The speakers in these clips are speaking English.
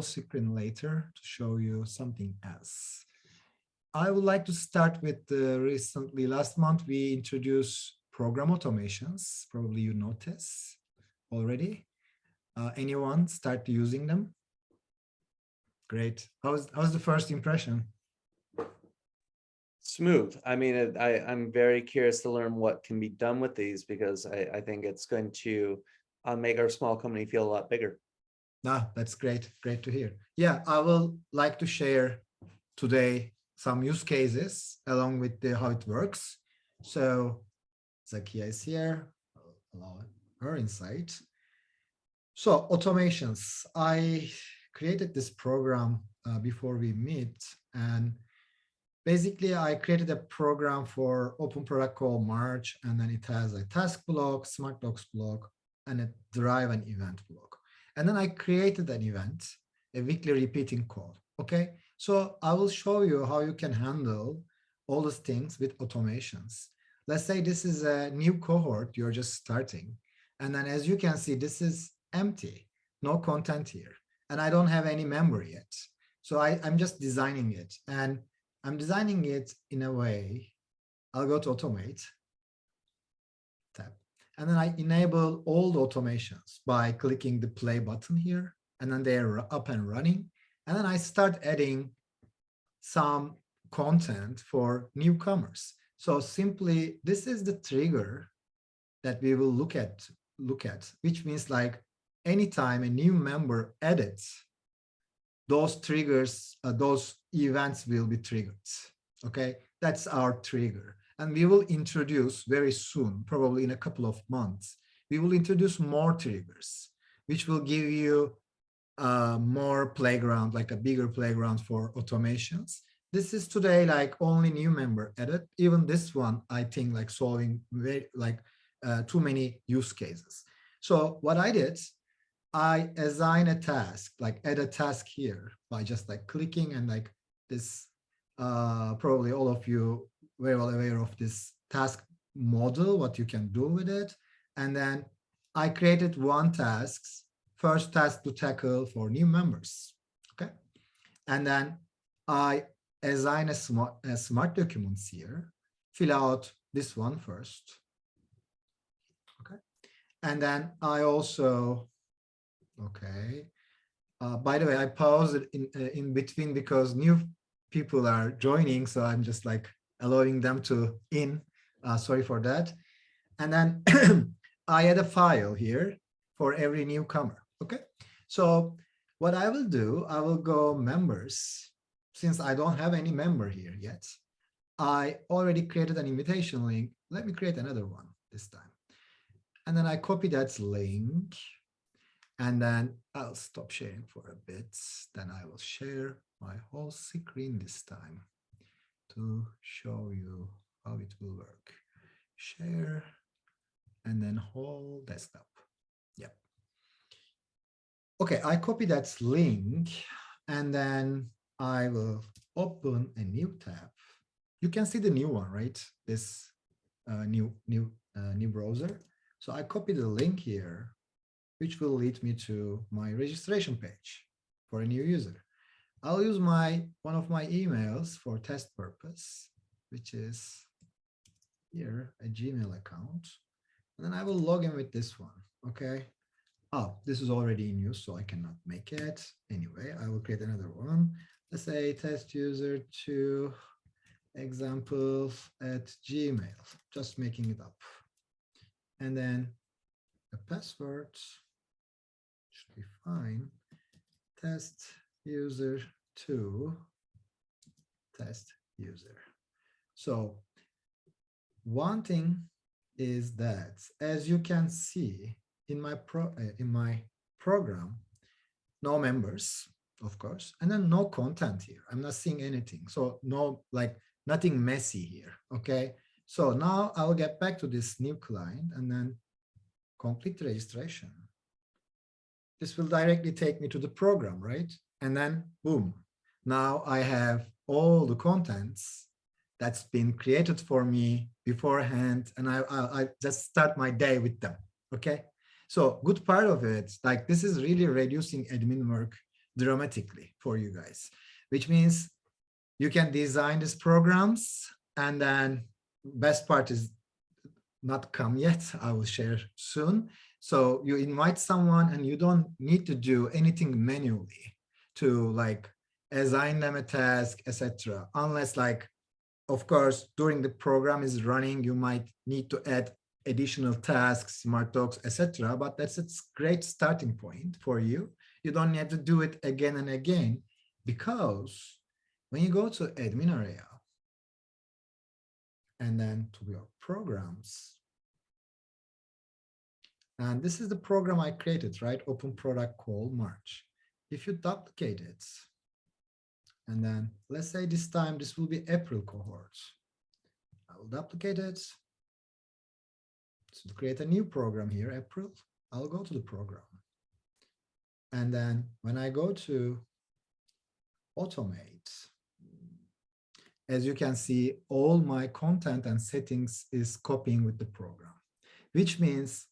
screen later to show you something else. I would like to start with recently, last month, we introduced program automations. Probably you notice already. Anyone start using them? Great. How's the first impression? Smooth. I mean, I'm very curious to learn what can be done with these because I think it's going to make our small company feel a lot bigger. Ah, that's great. Great to hear. Yeah, I will like to share today some use cases along with how it works. So Zakia is here. I'll allow her insight. So automations. I created this program before we meet, and basically I created a program for open product call March, and then it has a task block, smart docs block, and a drive and event block. And then I created an event, a weekly repeating call. Okay, so I will show you how you can handle all those things with automations. Let's say this is a new cohort, you're just starting. And then as you can see, this is empty, no content here. And I don't have any member yet. So I'm just designing it. And I'm designing it in a way, I'll go to automate, tab. And then I enable all the automations by clicking the play button here. And then they're up and running. And then I start adding some content for newcomers. So simply, this is the trigger that we will look at, which means like anytime a new member edits, those triggers, those events will be triggered. Okay, that's our trigger. And we will introduce very soon, probably in a couple of months, we will introduce more triggers, which will give you more playground, like a bigger playground for automations. This is today like only new member edit. Even this one, I think like solving very like too many use cases. So what I did, I assign a task, like add a task here by just like clicking and like this, probably all of you very well aware of this task model, what you can do with it. And then I created one task, first task to tackle for new members, okay? And then I assign a smart documents here, fill out this one first, okay? And then I also, okay. By the way, I paused it in between because new people are joining, so I'm just like allowing them to in. Sorry for that. And then I add a file here for every newcomer. Okay. So what I will do, I will go members. Since I don't have any member here yet, I already created an invitation link. Let me create another one this time. And then I copy that link. And then I'll stop sharing for a bit. Then I will share my whole screen this time to show you how it will work. Share and then whole desktop. Yep. Okay, I copy that link and then I will open a new tab. You can see the new one, right? This new browser. So I copy the link here, which will lead me to my registration page for a new user. I'll use one of my emails for test purpose, which is here, a Gmail account. And then I will log in with this one, okay? Oh, this is already in use, so I cannot make it. Anyway, I will create another one. Let's say test user 2 examples@Gmail, just making it up. And then the password should be fine. Test user 2 test user. So one thing is that, as you can see in my program, no members, of course, and then no content here. I'm not seeing anything. So no, like nothing messy here. Okay. So now I'll get back to this new client and then complete the registration. This will directly take me to the program, right? And then boom, now I have all the contents that's been created for me beforehand, and I just start my day with them, okay? So good part of it, like this is really reducing admin work, dramatically for you guys, which means you can design these programs, and then best part is not come yet. I will share soon. So you invite someone and you don't need to do anything manually to like assign them a task, etc. Unless like, of course, during the program is running, you might need to add additional tasks, smart talks, etc. But that's a great starting point for you. You don't have to do it again and again, because when you go to admin area and then to your programs, and this is the program I created, right? Open product call March. If you duplicate it, and then let's say this time this will be April cohort. I will duplicate it. So to create a new program here, April, I'll go to the program. And then when I go to automate, as you can see, all my content and settings is copying with the program, which means,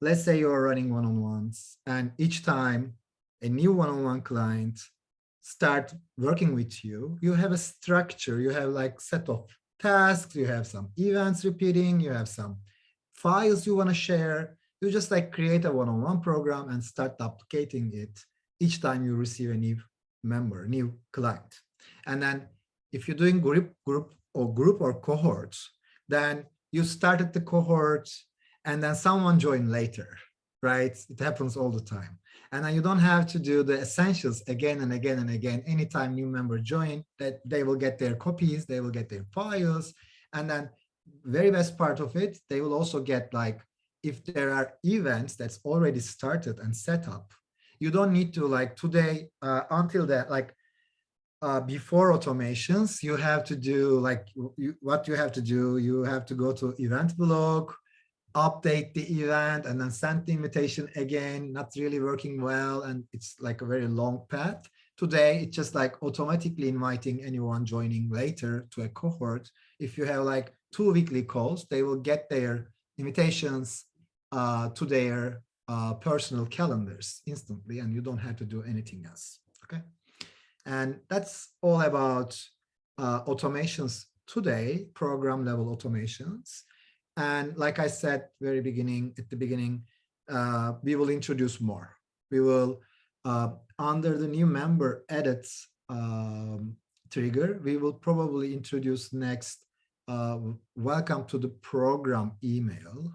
let's say you're running one-on-ones, and each time a new one-on-one client start working with you, you have a structure, you have like set of tasks, you have some events repeating, you have some files you want to share. You just like create a one-on-one program and start duplicating it each time you receive a new member, new client. And then if you're doing group or cohorts, then you started the cohort and then someone joined later, right? It happens all the time. And then you don't have to do the essentials again and again and again. Anytime new member join, that they will get their copies, they will get their files. And then very best part of it, they will also get like, if there are events that's already started and set up, you don't need to like today until that, like before automations, you have to do like what you have to do. You have to go to event blog, update the event, and then send the invitation again, not really working well. And it's like a very long path. Today, it's just like automatically inviting anyone joining later to a cohort. If you have like 2 weekly calls, they will get their invitations to their personal calendars instantly, and you don't have to do anything else. Okay. And that's all about automations today, program level automations. And like I said at the beginning, we will introduce more. We will, under the new member edits trigger, we will probably introduce next welcome to the program email,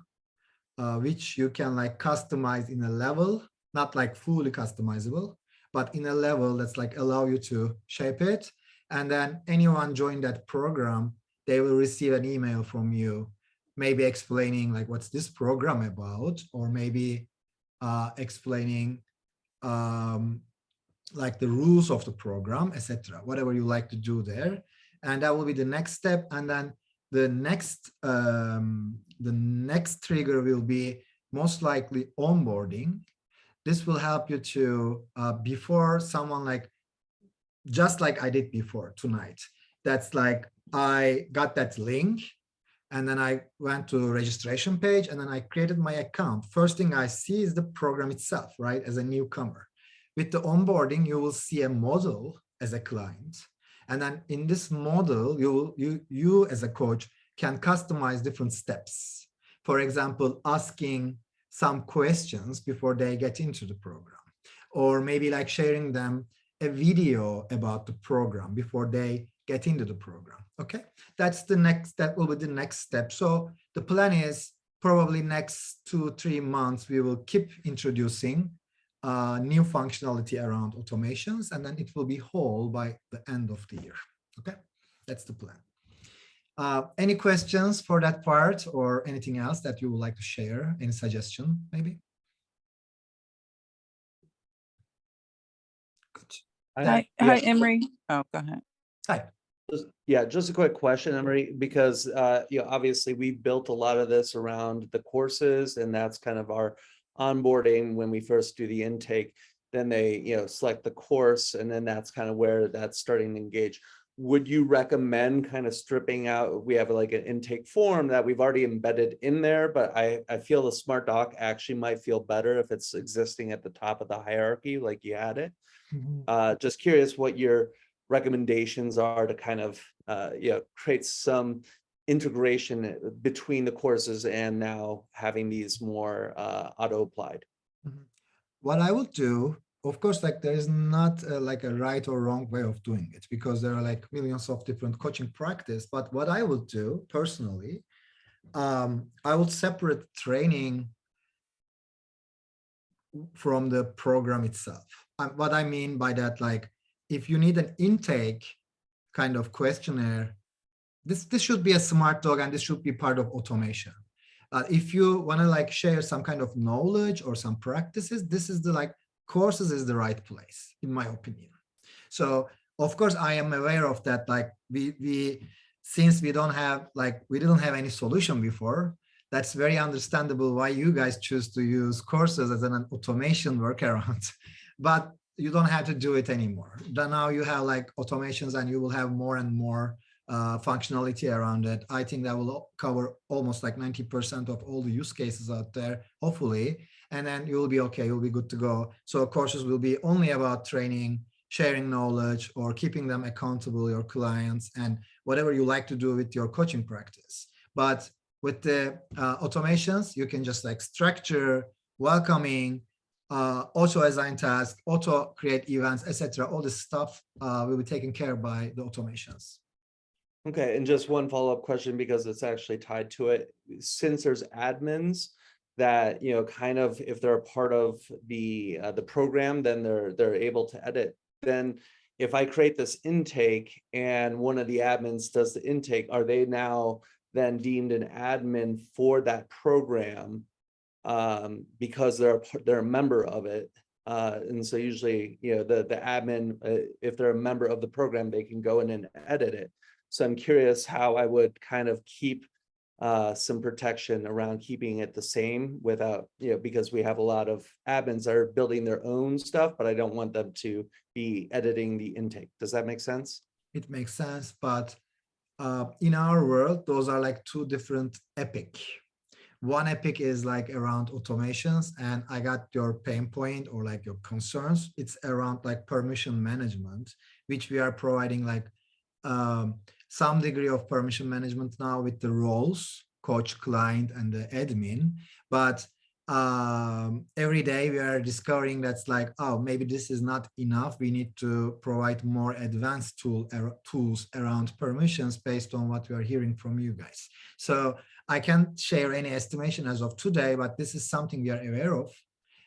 which you can like customize in a level, not like fully customizable, but in a level that's like allow you to shape it. And then anyone join that program, they will receive an email from you, maybe explaining like what's this program about, or maybe explaining like the rules of the program, etc. Whatever you like to do there. And that will be the next step. And then the next trigger will be most likely onboarding. This will help you to, before someone like, just like I did before tonight, that's like, I got that link and then I went to a registration page and then I created my account. First thing I see is the program itself, right? As a newcomer. With the onboarding, you will see a model as a client. And then in this model, you as a coach can customize different steps. For example, asking some questions before they get into the program, or maybe like sharing them a video about the program before they get into the program. Okay, that will be the next step. So the plan is probably next 2-3 months, we will keep introducing new functionality around automations, and then it will be whole by the end of the year. Okay, that's the plan. Any questions for that part or anything else that you would like to share? Any suggestion, maybe? Good. Hi, Emery. Oh, go ahead. Hi. Yeah, just a quick question, Emery, because obviously we built a lot of this around the courses, and that's kind of our onboarding when we first do the intake. Then they select the course, and then that's kind of where that's starting to engage. would you recommend kind of stripping out? We have like an intake form that we've already embedded in there, but I feel the smart doc actually might feel better if it's existing at the top of the hierarchy, like you had it. Just curious what your recommendations are to kind of create some integration between the courses and now having these more auto applied. What I would do, of course, like there is not like a right or wrong way of doing it, because there are like millions of different coaching practice. But what I would do personally, I would separate training from the program itself. What I mean by that, like if you need an intake kind of questionnaire, this should be a smart dog, and this should be part of automation. If you want to like share some kind of knowledge or some practices, this is the like courses is the right place, in my opinion. So of course I am aware of that. Like we since we didn't have any solution before, that's very understandable why you guys choose to use courses as an automation workaround. But you don't have to do it anymore. Now you have like automations, and you will have more and more functionality around it. I think that will cover almost like 90% of all the use cases out there, hopefully. And then you'll be okay, you'll be good to go. So courses will be only about training, sharing knowledge, or keeping them accountable, your clients, and whatever you like to do with your coaching practice. But with the automations, you can just like structure, welcoming, auto assign tasks, auto create events, etc. All this stuff will be taken care of by the automations. Okay, and just one follow-up question, because it's actually tied to it. Since there's admins that, kind of, if they're a part of the program, then they're able to edit. Then if I create this intake and one of the admins does the intake, are they now then deemed an admin for that program because they're a member of it? And so usually, the admin, if they're a member of the program, they can go in and edit it. So I'm curious how I would kind of keep some protection around keeping it the same without, because we have a lot of admins that are building their own stuff, but I don't want them to be editing the intake. Does that make sense? It makes sense, but in our world, those are like two different epic. One epic is like around automations, and I got your pain point or like your concerns. It's around like permission management, which we are providing like some degree of permission management now with the roles, coach, client, and the admin. But every day we are discovering that's like, oh, maybe this is not enough. We need to provide more advanced tools around permissions based on what we are hearing from you guys. So I can't share any estimation as of today, but this is something we are aware of,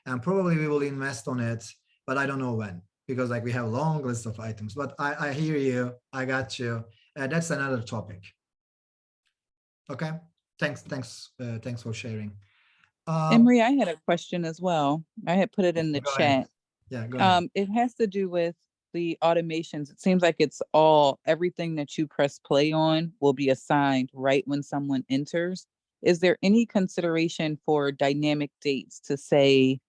and probably we will invest on it, but I don't know when, because like we have a long list of items. But I hear you, I got you. That's another topic. Okay, thanks for sharing. Emery, I had a question as well. I had put it in the Go chat. ahead. Yeah, go ahead. It has to do with the automations. It seems like it's everything that you press play on will be assigned right when someone enters. Is there any consideration for dynamic dates to say,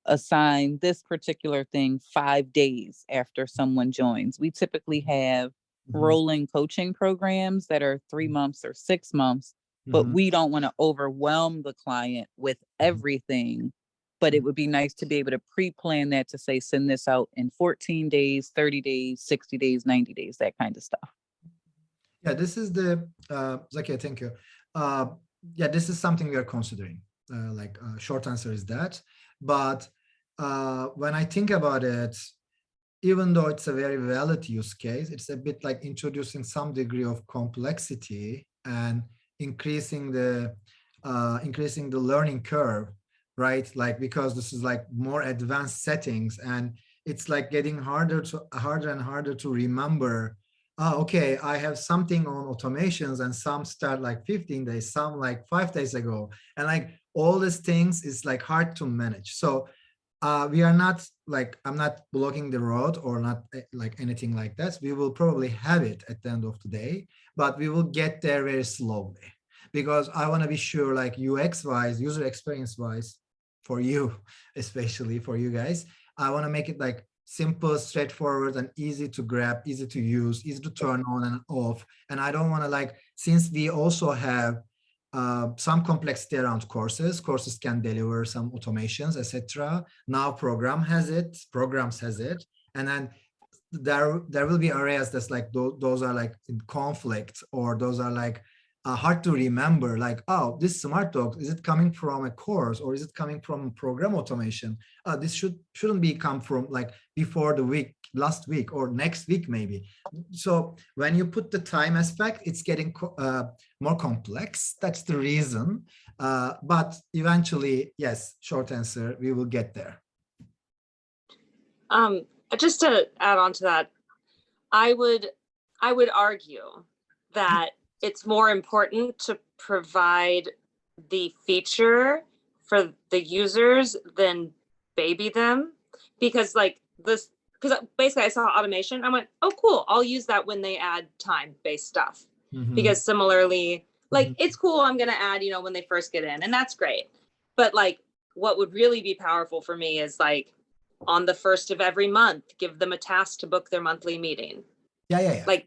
assign this particular thing 5 days after someone joins? We typically have rolling coaching programs that are 3 months or 6 months, but we don't want to overwhelm the client with everything. But it would be nice to be able to pre-plan that, to say, send this out in 14 days, 30 days, 60 days, 90 days, that kind of stuff. Yeah, this is the, Zakia, thank you. Yeah, this is something we are considering. Short answer is that. But when I think about it, even though it's a very valid use case, it's a bit like introducing some degree of complexity and increasing the learning curve, right? Like, because this is like more advanced settings, and it's like getting harder and harder to remember. Oh, okay, I have something on automations, and some start like 15 days, some like 5 days ago, and like all these things is like hard to manage. So we are not like, I'm not blocking the road or not like anything like that. We will probably have it at the end of the day, but we will get there very slowly, because I want to be sure, like UX wise, user experience wise, for you, especially for you guys, I want to make it like simple, straightforward, and easy to grab, easy to use, easy to turn on and off. And I don't want to like, since we also have some complexity around courses can deliver some automations, etc. Now programs has it. And then there will be areas that's like those are like in conflict, or those are like hard to remember, like, oh, this smart talk, is it coming from a course or is it coming from program automation? This shouldn't be come from like before the week, last week, or next week maybe. So when you put the time aspect, it's getting more complex. That's the reason. But eventually, yes, short answer, we will get there. Just to add on to that, I would argue that it's more important to provide the feature for the users than baby them, because like this, because basically I saw automation, I went, oh cool, I'll use that when they add time-based stuff. Because similarly, like it's cool, I'm gonna add, you know, when they first get in, and that's great. But like what would really be powerful for me is like on the 1st of every month, give them a task to book their monthly meeting. Yeah. Like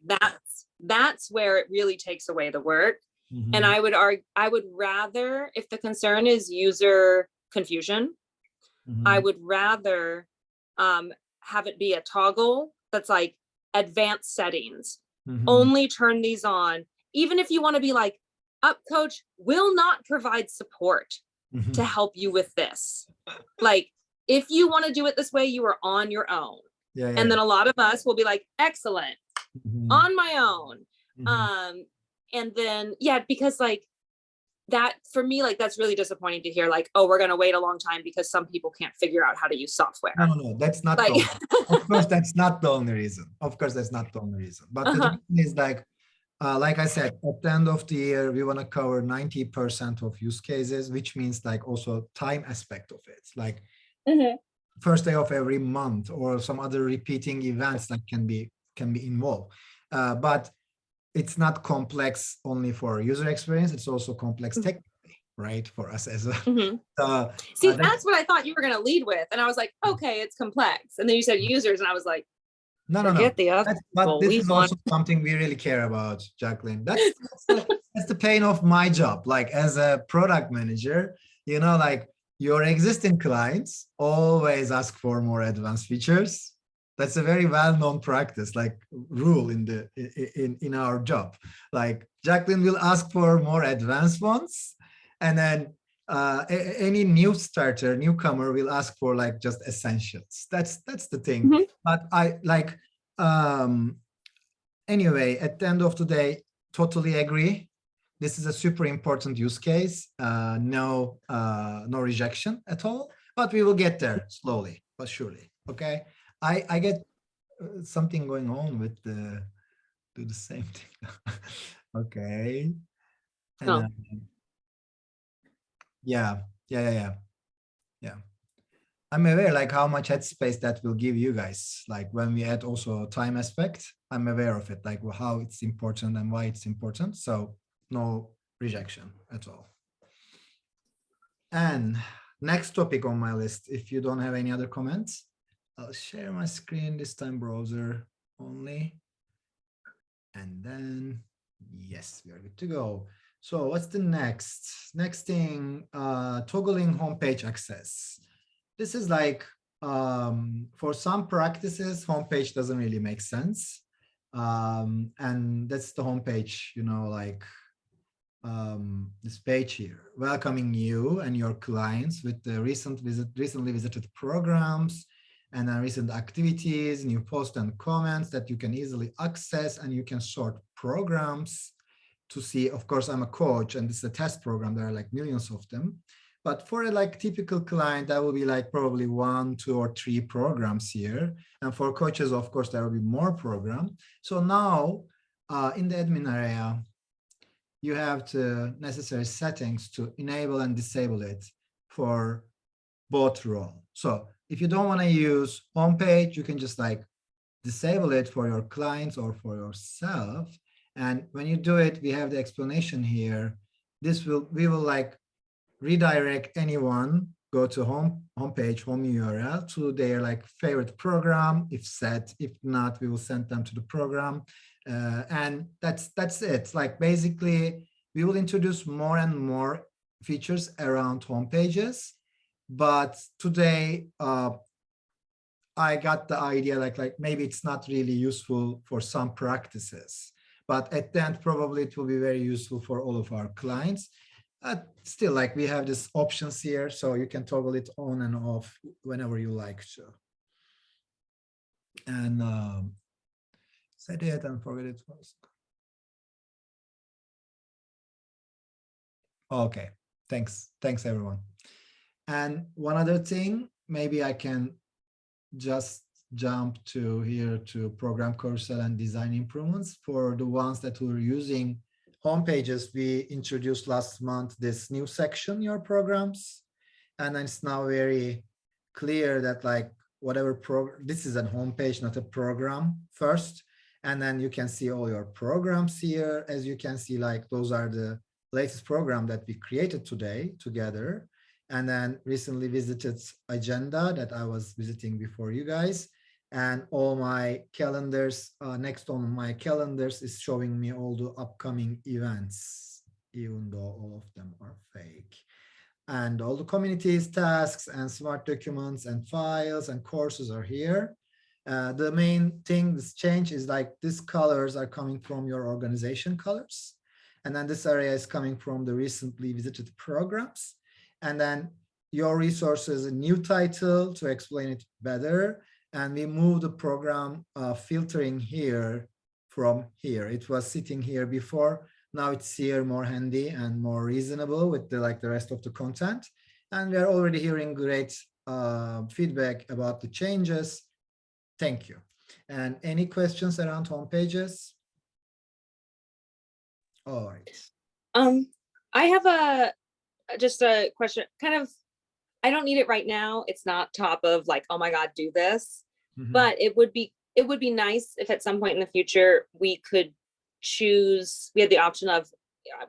that's where it really takes away the work. And I would argue, I would rather, if the concern is user confusion, I would rather have it be a toggle that's like advanced settings. Only turn these on, even if you want to be like, up coach will not provide support to help you with this. Like, if you want to do it this way, you are on your own. And then a lot of us will be like, excellent, on my own. And then, yeah, because like that, for me, like, that's really disappointing to hear, like, oh, we're going to wait a long time because some people can't figure out how to use software. No, that's not like, of course, that's not the only reason. Of course, that's not the only reason. But the reason is like I said, at the end of the year, we want to cover 90% of use cases, which means like also time aspect of it. Like first day of every month or some other repeating events that can be involved. But it's not complex only for user experience. It's also complex technically, right? For us as a see, that's what I thought you were going to lead with. And I was like, okay, it's complex. And then you said users, and I was like, no. The other but this is also something we really care about, Jacqueline. That's the pain of my job. Like as a product manager, you know, like your existing clients always ask for more advanced features. That's a very well-known practice, like rule in our job. Like Jacqueline will ask for more advanced ones, and then any newcomer will ask for like just essentials. That's the thing. But I like anyway, at the end of the day, totally agree. This is a super important use case. No rejection at all, but we will get there slowly but surely. Okay. I get something going on with do the same thing. Okay. And, yeah. I'm aware like how much headspace that will give you guys. Like when we add also time aspect, I'm aware of it, like how it's important and why it's important. So no rejection at all. And next topic on my list, if you don't have any other comments, I'll share my screen, this time browser only. And then, yes, we are good to go. So what's the next? Next thing, toggling homepage access. This is like, for some practices, homepage doesn't really make sense. And that's the homepage, you know, like this page here, welcoming you and your clients with the recently visited programs, and then recent activities, new posts and comments that you can easily access, and you can sort programs to see. Of course, I'm a coach and this is a test program. There are like millions of them. But for a like typical client, that will be like probably 1, 2, or 3 programs here. And for coaches, of course, there will be more programs. So now in the admin area, you have the necessary settings to enable and disable it for both roles. So if you don't want to use homepage, you can just like disable it for your clients or for yourself. And when you do it, we have the explanation here. We will like redirect anyone go to homepage, home URL to their like favorite program. If set, if not, we will send them to the program. And that's it. Like basically, we will introduce more and more features around homepages. But today, I got the idea like maybe it's not really useful for some practices, but at the end, probably it will be very useful for all of our clients. Still, like we have these options here, so you can toggle it on and off whenever you like to. And said it and forget it was. Okay, thanks everyone. And one other thing, maybe I can just jump to here to program carousel and design improvements. For the ones that were using homepages, we introduced last month this new section, your programs, and it's now very clear that like whatever program, this is a homepage, not a program first, and then you can see all your programs here. As you can see, like those are the latest program that we created today together. And then recently visited agenda that I was visiting before you guys, and all my calendars. Next on my calendars is showing me all the upcoming events, even though all of them are fake. And all the communities, tasks, and smart documents, and files, and courses are here. The main thing, this change is like these colors are coming from your organization colors. And then this area is coming from the recently visited programs. And then your resources, a new title to explain it better. And we move the program filtering here from here. It was sitting here before. Now it's here more handy and more reasonable with the like the rest of the content. And we're already hearing great feedback about the changes. Thank you. And any questions around home pages? All right. I have just a question, kind of, I don't need it right now. It's not top of like, oh my God, do this. But it would be nice if at some point in the future we could choose, we had the option of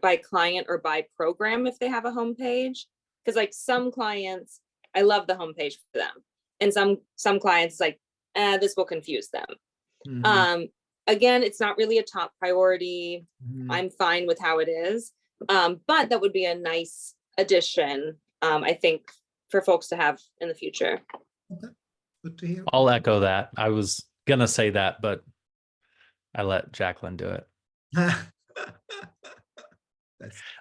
by client or by program if they have a homepage. Because like some clients, I love the homepage for them. And some clients like, this will confuse them. Again, it's not really a top priority. I'm fine with how it is. But that would be a nice addition, I think, for folks to have in the future. Okay. Good to hear. I'll echo that. I was gonna say that, but I let Jacqueline do it.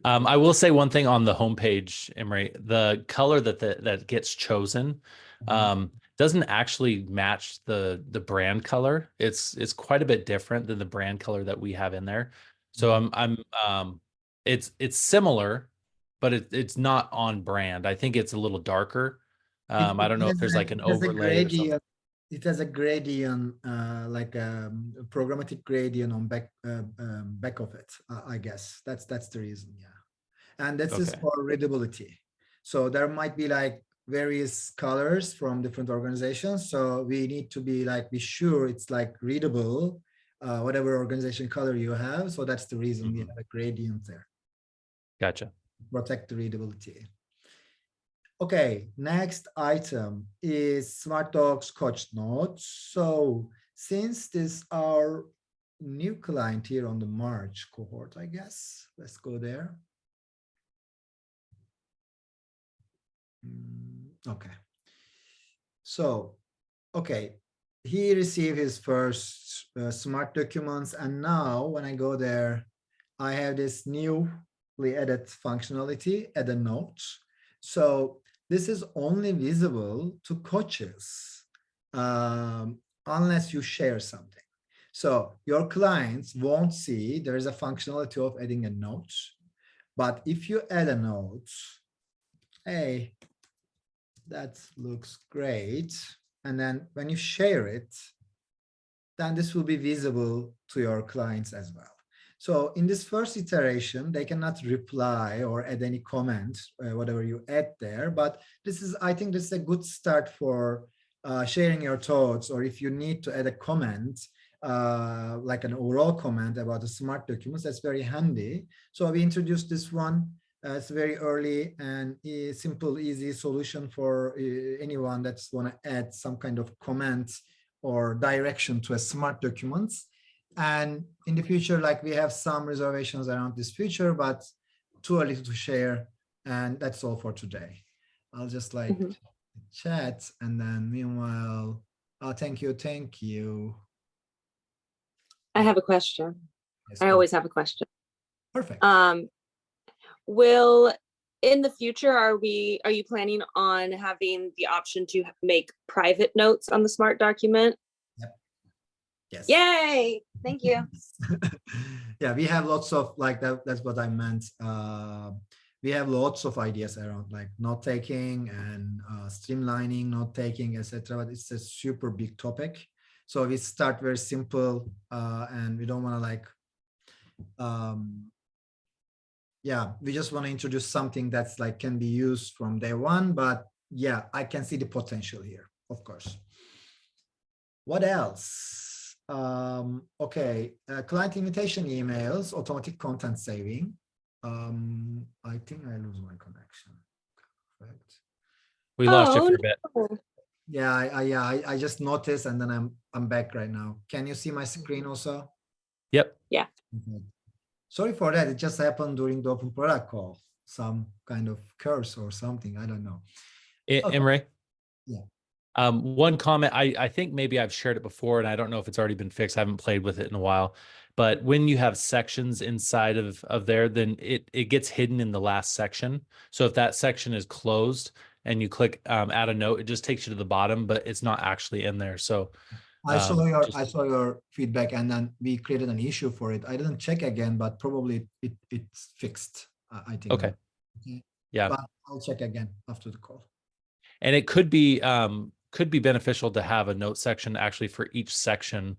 I will say one thing on the homepage, Imre. The color that gets chosen doesn't actually match the brand color. It's quite a bit different than the brand color that we have in there. So it's similar, but it's not on brand. I think it's a little darker. I don't know if there's like an overlay or something. It has a gradient, like a programmatic gradient on back of it. I guess that's the reason. Yeah, and this is for readability. So there might be like various colors from different organizations. So we need to be sure it's like readable, whatever organization color you have. So that's the reason we have a gradient there. Gotcha. Protect the readability. Okay, next item is Smart Docs Coach Notes. So since this our new client here on the March cohort, I guess, let's go there. Okay. So, okay, he received his first Smart Documents, and now when I go there, I have this newly added functionality, add a note. So this is only visible to coaches unless you share something. So your clients won't see there is a functionality of adding a note. But if you add a note, hey, that looks great. And then when you share it, then this will be visible to your clients as well. So in this first iteration, they cannot reply or add any comment, whatever you add there. But this is, I think this is a good start for sharing your thoughts, or if you need to add a comment, like an overall comment about the Smart Documents, that's very handy. So we introduced this one. It's very early and simple, easy solution for anyone that's want to add some kind of comment or direction to a smart documents. And in the future, like we have some reservations around this feature, but too early to share. And that's all for today. I'll just like chat, and then meanwhile, thank you. I have a question. Yes, I go. always have a question. Perfect. Will in the future, are you planning on having the option to make private notes on the Smart document? Yep. Yes. Yay! Thank you. Yeah, we have lots of like that. That's what I meant. We have lots of ideas around like note taking and streamlining, note taking, etc. But it's a super big topic. So we start very simple, and we don't want to like. Yeah, we just want to introduce something that's like can be used from day one. But yeah, I can see the potential here, of course. What else? Okay, client invitation emails, automatic content saving. I think I lose my connection. Perfect. We lost you Oh, for a bit. no. Yeah, I just noticed, and then I'm back right now. Can you see my screen also? Yep. Yeah. Okay. Sorry for that. It just happened during the open product call. Some kind of curse or something. I don't know. Okay. Imre? Yeah. One comment, I think maybe I've shared it before, and I don't know if it's already been fixed. I haven't played with it in a while. But when you have sections inside of there, then it gets hidden in the last section. So if that section is closed and you click add a note, it just takes you to the bottom, but it's not actually in there. So I saw just- your feedback, and then we created an issue for it. I didn't check again, but probably it's fixed. I think. Okay. Yeah. But I'll check again after the call. And it could be beneficial to have a note section actually for each section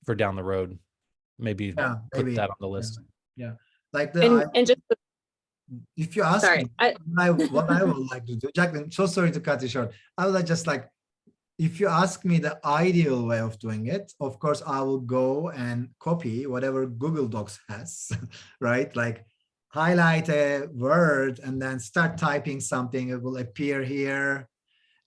for down the road. Maybe put that on the list. Yeah. Like the And just if you ask sorry, me, what I would like to do, Jacqueline, so sorry to cut you short. I would like just like, if you ask me the ideal way of doing it, of course, I will go and copy whatever Google Docs has, right? Like highlight a word and then start typing something. It will appear here.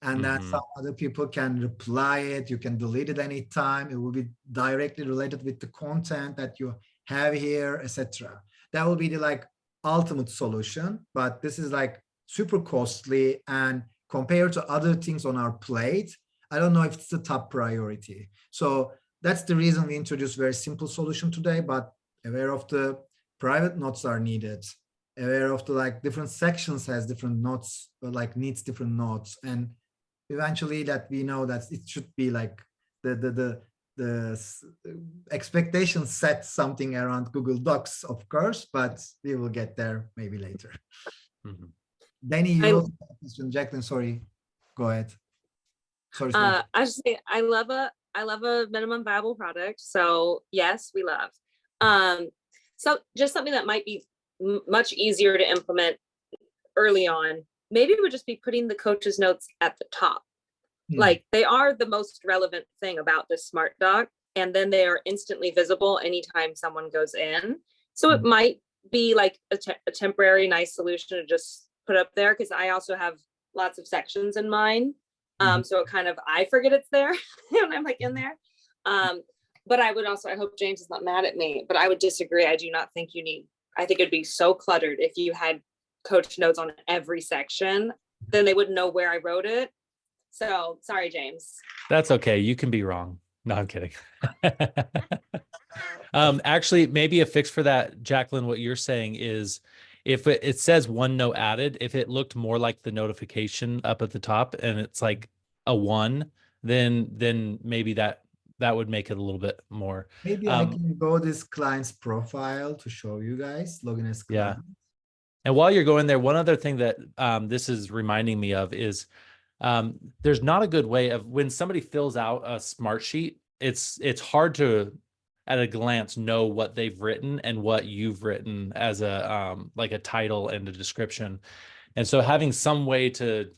And then some other people can reply it. You can delete it anytime. It will be directly related with the content that you have here, etc. That will be the like ultimate solution. But this is like super costly, and compared to other things on our plate, I don't know if it's the top priority. So that's the reason we introduced very simple solution today. But aware of the private notes are needed. Aware of the like different sections has different notes, like needs different notes, and eventually that we know that it should be like the expectation set something around Google Docs, of course, but we will get there maybe later. Danny, you also have a question. Jacqueline, sorry, go ahead. Sorry. I just say I love a minimum viable product. So yes, we love. So just something that might be much easier to implement early on. Maybe it would just be putting the coach's notes at the top. Like they are the most relevant thing about this Smart Doc, and then they are instantly visible anytime someone goes in. So it might be like a temporary nice solution to just put up there, because I also have lots of sections in mine. So it kind of, I forget it's there when I'm like in there. But I would also, I hope James is not mad at me, but I would disagree. I do not think you need, I think it'd be so cluttered if you had coach notes on every section, then they wouldn't know where I wrote it. So sorry, James. That's okay. You can be wrong. No, I'm kidding. Actually, maybe a fix for that, Jacqueline, what you're saying is if it says one note added, if it looked more like the notification up at the top and it's like a 1, then maybe that would make it a little bit more. Maybe I can go this client's profile to show you guys, login as client. Yeah. And while you're going there, one other thing that this is reminding me of is there's not a good way of when somebody fills out a smart sheet, it's hard to at a glance know what they've written and what you've written as a like a title and a description. And so having some way to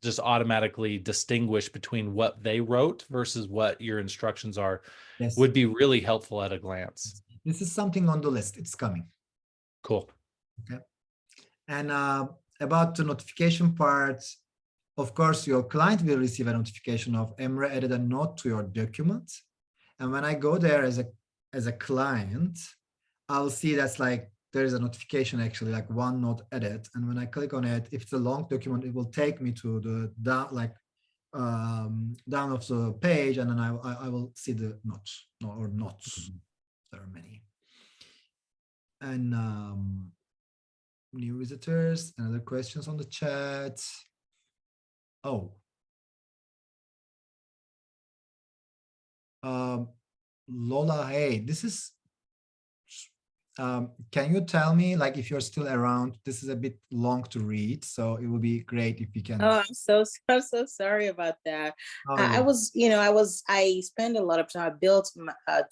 just automatically distinguish between what they wrote versus what your instructions are would be really helpful at a glance. This is something on the list. It's coming. Cool. Okay. And about the notification part, of course, your client will receive a notification of Emre added a note to your document. And when I go there as a client, I'll see that's like there is a notification actually like one note edit. And when I click on it, if it's a long document, it will take me to the down of the page, and then I will see the notes or notes. There are many. And new visitors and other questions on the chat. Oh. Lola, hey, this is, can you tell me, like, if you're still around? This is a bit long to read, so it would be great if you can. Oh, I'm so sorry about that. Oh, I yeah. was, I spend a lot of time. I built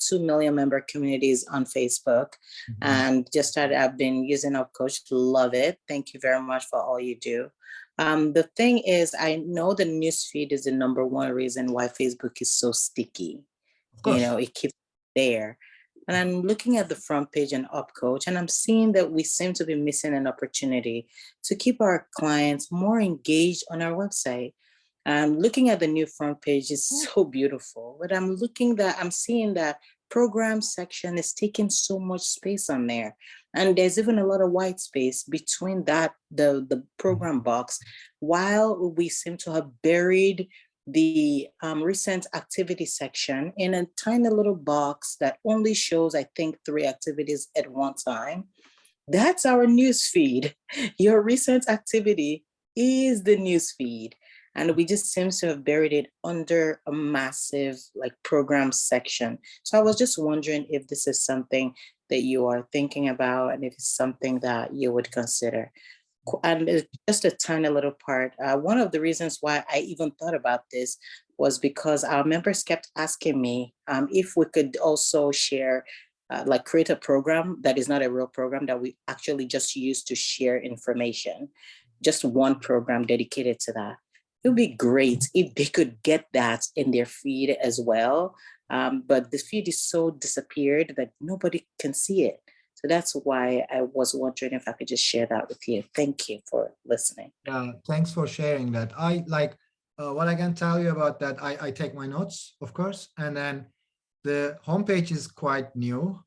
2 million member communities on Facebook, and just started. I've been using Up Coach. Love it. Thank you very much for all you do. The thing is, I know the newsfeed is the #1 reason why Facebook is so sticky. Of course. It keeps there. And I'm looking at the front page and Up Coach, and I'm seeing that we seem to be missing an opportunity to keep our clients more engaged on our website. Looking at the new front page is so beautiful, but I'm seeing that program section is taking so much space on there. And there's even a lot of white space between that, the program box, while we seem to have buried the recent activity section in a tiny little box that only shows, I think, 3 activities at one time. That's our news feed. Your recent activity is the news feed. And we just seem to have buried it under a massive program section. So I was just wondering if this is something that you are thinking about and if it's something that you would consider. And it's just a tiny little part. One of the reasons why I even thought about this was because our members kept asking me if we could also share, create a program that is not a real program that we actually just use to share information, just one program dedicated to that. It would be great if they could get that in their feed as well. But the feed is so disappeared that nobody can see it. So that's why I was wondering if I could just share that with you. Thank you for listening. Thanks for sharing that. I like what I can tell you about that. I take my notes, of course, and then the homepage is quite new.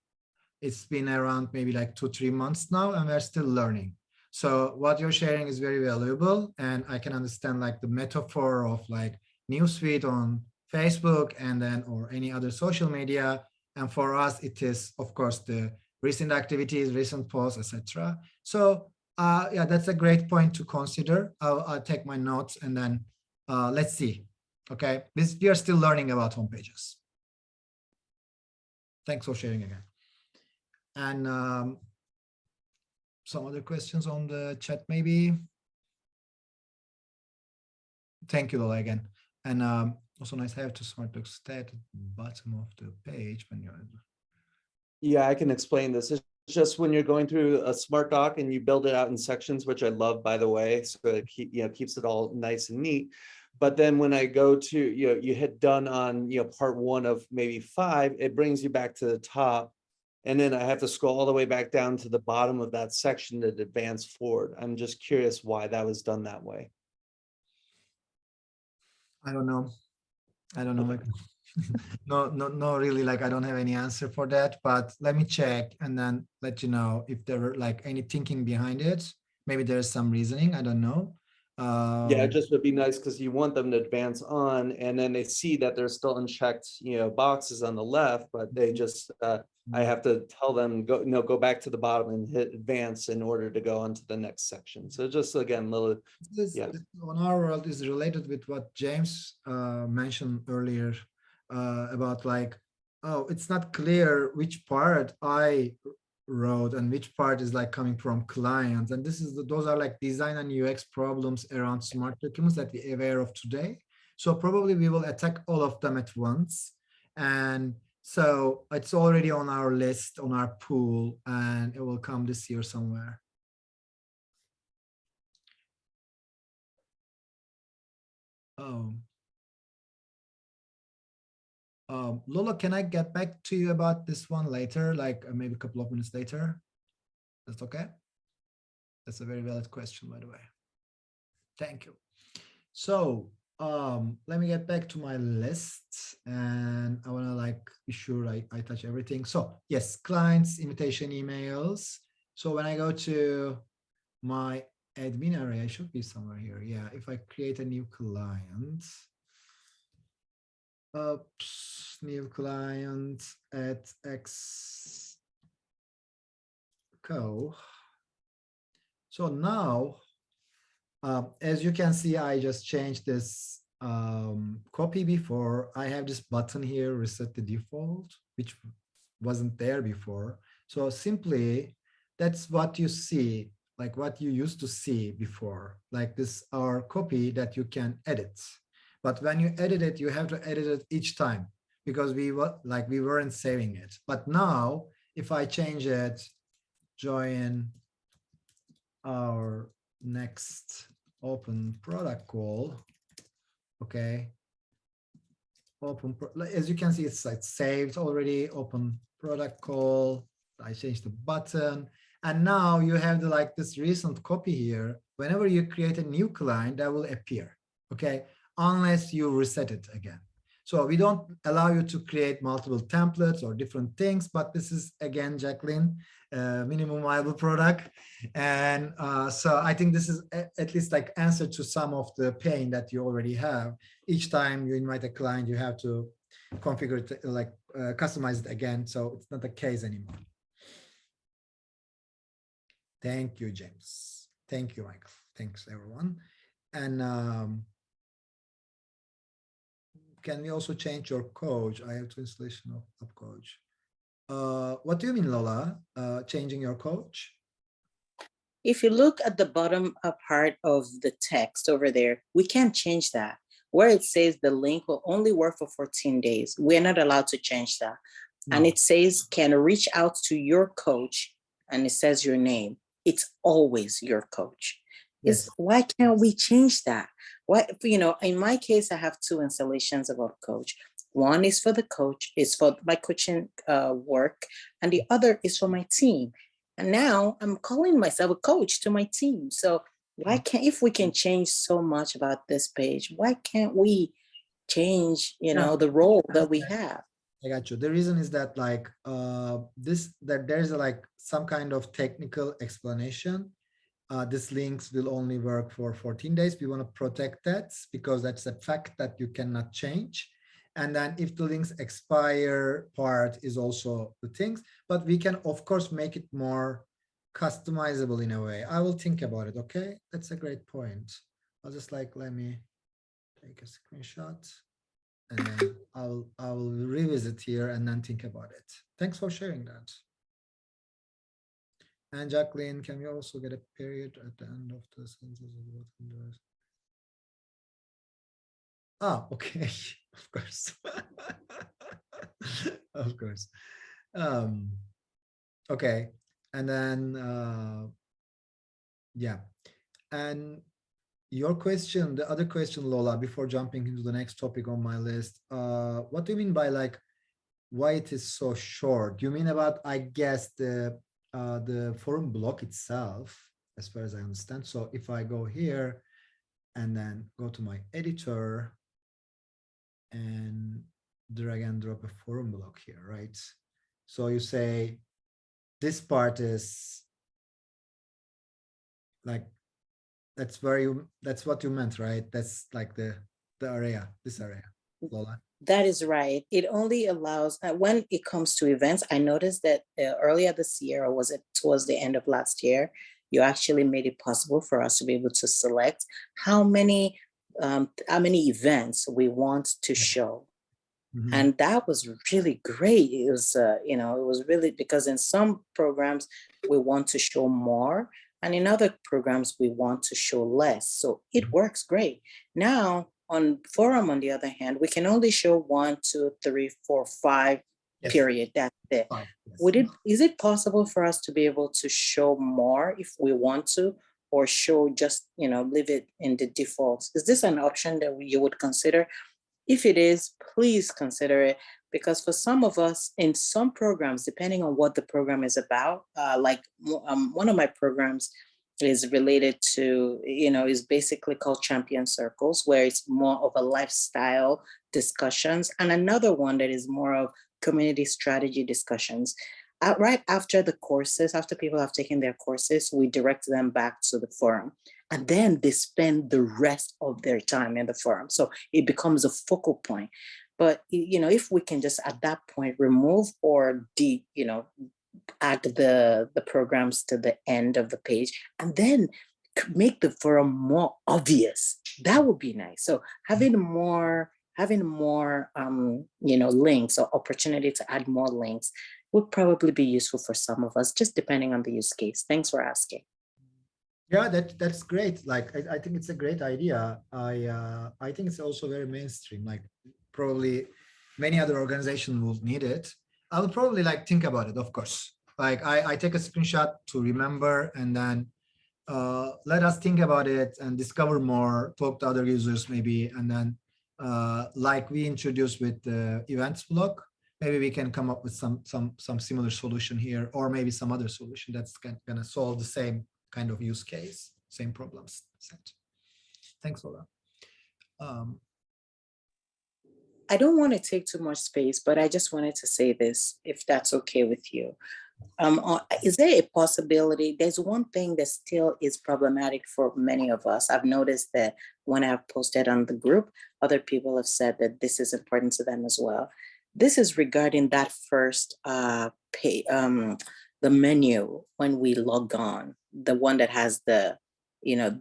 It's been around maybe like 2-3 months now, and we're still learning. So what you're sharing is very valuable, and I can understand like the metaphor of like newsfeed on Facebook and then or any other social media. And for us, it is of course the recent activities, recent posts, etc. So yeah, that's a great point to consider. I'll take my notes and then let's see. Okay, we are still learning about home pages. Thanks for sharing again. And some other questions on the chat, maybe. Thank you, Lola, again. And also nice to have to smart box stat at the bottom of the page when you're. Yeah, I can explain this. It's just when you're going through a smart doc and you build it out in sections, which I love, by the way, so it keeps it all nice and neat. But then when I go to, you hit done on, part 1 of maybe 5, it brings you back to the top. And then I have to scroll all the way back down to the bottom of that section to advance forward. I'm just curious why that was done that way. I don't know. Okay. No, really, like I don't have any answer for that, but let me check and then let you know if there were like any thinking behind it. Maybe there's some reasoning, I don't know. Yeah, it just would be nice because you want them to advance on, and then they see that there's still unchecked, boxes on the left, but they just, I have to tell them go back to the bottom and hit advance in order to go on to the next section. So just again, little, this on our world is related with what James mentioned earlier about like, oh, it's not clear which part I wrote and which part is like coming from clients, and those are like design and UX problems around smart documents that we're aware of today. So probably we will attack all of them at once, and so it's already on our list, on our pool, and it will come this year somewhere. Lola, can I get back to you about this one later, like maybe a couple of minutes later? That's okay? That's a very valid question, by the way. Thank you. So let me get back to my list, and I want to like be sure I touch everything. So yes, clients, invitation emails. So when I go to my admin area, it should be somewhere here. Yeah, if I create a new client, oops, new client at Xco. So now, as you can see, I just changed this copy before. I have this button here, reset the default, which wasn't there before. So simply, that's what you see, like what you used to see before, like this our copy that you can edit. But when you edit it, you have to edit it each time because we weren't saving it. But now, if I change it, join our next open product call, okay, as you can see, it's like saved already, open product call. I changed the button, and now you have the like this recent copy here. Whenever you create a new client, that will appear, okay, unless you reset it again. So we don't allow you to create multiple templates or different things, but this is again, Jacqueline, minimum viable product. And so I think this is at least like answer to some of the pain that you already have. Each time you invite a client, you have to configure it, like customize it again. So it's not the case anymore. Thank you, James. Thank you, Michael. Thanks, everyone. And can we also change your coach? I have to installation of coach. What do you mean, Lola? Changing your coach? If you look at the bottom part of the text over there, we can't change that. Where it says the link will only work for 14 days, we're not allowed to change that. No. And it says can reach out to your coach, and it says your name. It's always your coach. Yes. Why can't we change that? Why, you know, in my case, I have 2 installations about coach. One is for the coach, is for my coaching work, and the other is for my team. And now I'm calling myself a coach to my team. So why can't, if we can change so much about this page, why can't we change, you know, the role that we have? I got you. The reason is that like that there's like some kind of technical explanation. This links will only work for 14 days. We want to protect that because that's a fact that you cannot change. And then if the links expire part is also the things, but we can of course make it more customizable in a way. I will think about it. Okay, that's a great point. I'll just like, let me take a screenshot and then I'll revisit here and then think about it. Thanks for sharing that. And Jacqueline, can we also get a period at the end of the sentence? Ah, okay, of course. Of course. Okay, and then yeah, and your question, the other question, Lola, before jumping into the next topic on my list, what do you mean by like why it is so short? You mean about, I guess, the forum block itself, as far as I understand. So if I go here and then go to my editor and drag and drop a forum block here, right? So you say this part is like, that's what you meant, right? That's like the area, this area, Lola. That is right. It only allows, when it comes to events, I noticed that earlier this year, or was it towards the end of last year, you actually made it possible for us to be able to select how many events we want to show. Mm-hmm. And that was really great. It was, you know, it was really, because in some programs we want to show more, and in other programs we want to show less. So it works great. Now, on forum, on the other hand, we can only show 1, 2, 3, 4, 5, yes. Period. That's it. Yes. Is it possible for us to be able to show more if we want to, or show just, you know, leave it in the defaults? Is this an option that you would consider? If it is, please consider it, because for some of us in some programs, depending on what the program is about, like one of my programs, is related to, is basically called Champion Circles, where it's more of a lifestyle discussions. And another one that is more of community strategy discussions. Right after the courses, after people have taken their courses, we direct them back to the forum. And then they spend the rest of their time in the forum. So it becomes a focal point. But, if we can just at that point remove or add the programs to the end of the page and then make the forum more obvious, that would be nice. So having more links or opportunity to add more links would probably be useful for some of us, just depending on the use case. Thanks for asking. Yeah, that's great. Like, I think it's a great idea. I think it's also very mainstream. Like, probably many other organizations will need it. I will probably think about it, of course. Like, I take a screenshot to remember, and then let us think about it and discover more, talk to other users maybe, and then like we introduced with the events block, maybe we can come up with some similar solution here, or maybe some other solution that's gonna solve the same kind of use case, same problems set. Thanks, Ola. I don't want to take too much space, but I just wanted to say this, if that's okay with you. Is there a possibility? There's one thing that still is problematic for many of us. I've noticed that when I've posted on the group, other people have said that this is important to them as well. This is regarding that first the menu when we log on, the one that has the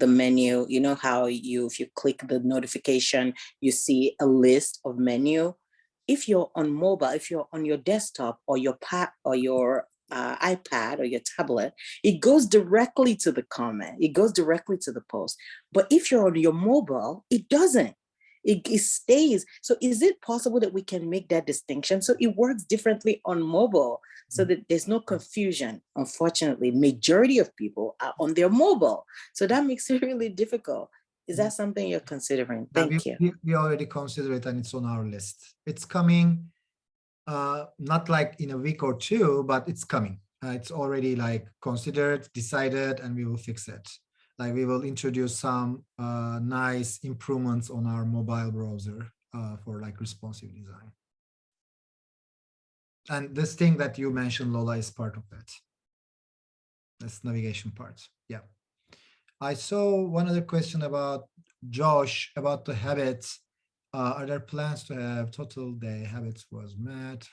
menu. You know how if you click the notification, you see a list of menu. If you're on mobile, if you're on your desktop or your pad or your iPad or your tablet, it goes directly to the comment. It goes directly to the post. But if you're on your mobile, it doesn't. It stays. So is it possible that we can make that distinction so it works differently on mobile so that there's no confusion? Unfortunately, majority of people are on their mobile. So that makes it really difficult. Is that something you're considering? Thank you. We already consider it, and it's on our list. It's coming, not like in a week or two, but it's coming. It's already considered, decided, and we will fix it. We will introduce some nice improvements on our mobile browser for responsive design. And this thing that you mentioned, Lola, is part of that. This navigation part. Yeah. I saw one other question about Josh about the habits. Are there plans to have total day habits was met?